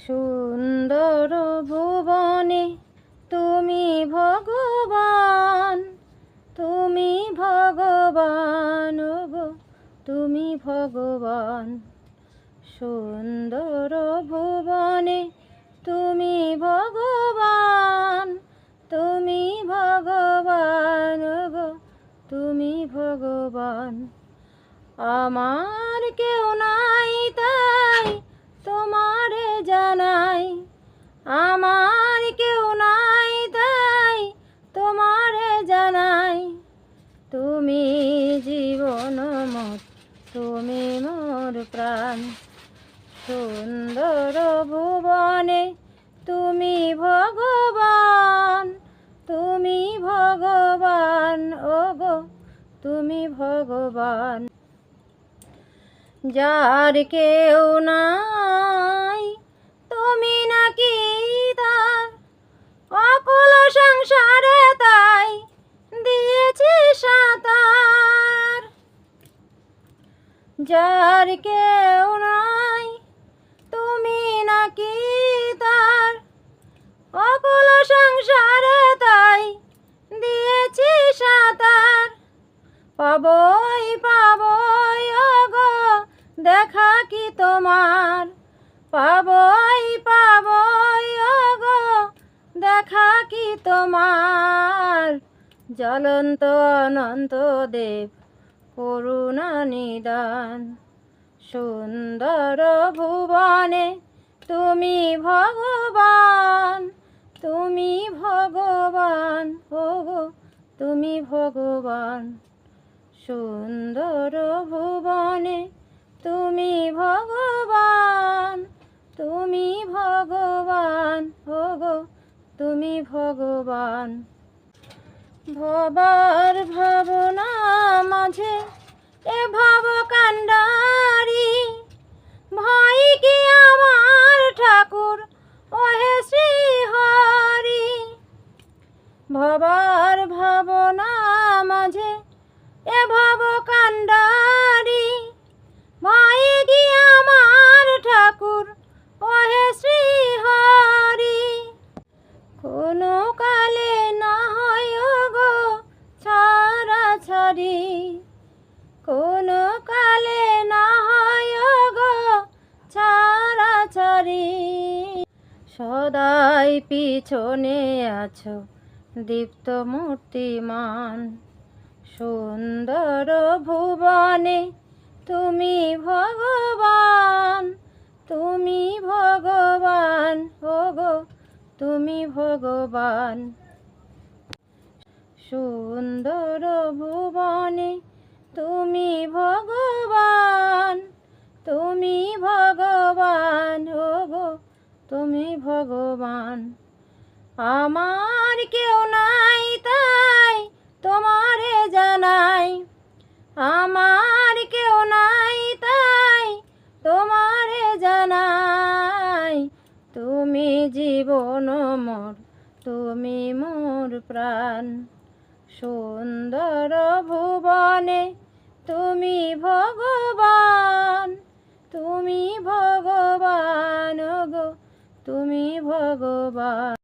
সুন্দর ভুবনে তুমি ভগবান, তুমি ভগবান গো, তুমি ভগবান। সুন্দর ভুবনে তুমি ভগবান, তুমি ভগবান গো, তুমি ভগবান। আমার কেউ নাই তাই তোমারে জানাই, আমার কেউ নাই তাই তোমারে জানাই। তুমি জীবন মোর, তুমি মোর প্রাণ। সুন্দর ভুবনে তুমি ভগবান, তুমি ভগবান ওগো, তুমি ভগবান। যার কেউ নাই তুমি নাকি তার, অকুল সংসারে তাই দিয়েছি সাঁতার। যার কেউ নাই তুমি নাকি তার, অকুল সংসারে তাই দিয়েছি সাঁতার। পাবই পাবই ওগো দেখা কি তোমার, পাবই পাবই ওগো দেখা কি তোমার। জ্বলন্ত অনন্ত দেব করুণা নিদান। সুন্দর ভুবনে তুমি ভগবান, তুমি ভগবান ওগো, তুমি ভগবান। সুন্দর ভুবনে তুমি ভগবান, তুমি ভগবান ওগো, তুমি ভগবান। ভবার ভাবনা মাঝে এ ভব কান্ডারি, ভয় কি আমার ঠাকুর ওহে শ্রী হরি। ভবার ভাবনা মাঝে এ ভব কান্ডারি, ভয় কি আমার ঠাকুর ওহে শ্রী হরি। কোনো কালে না হয় গো ছাড়া ছাড়ি, কোনো কালে না হয় গো ছাড়া ছাড়ি। সদাই পিছনে আছো দীপ্ত মূর্তিমান। সুন্দর ভুবনে তুমি ভগবান, তুমি ভগবান ওগো, তুমি ভগবান। সুন্দর ভুবনে তুমি ভগবান, তুমি ভগবান ওগো, তুমি ভগবান। আমার কেউ নাই তাই তোমারে জানাই, আমার কেউ নাই তাই তোমারে জানাই। তুমি জীবন মোর, তুমি মোর প্রাণ। সুন্দর ভুবনে তুমি ভগবান, তুমি ভগবান গো, তুমি ভগবান।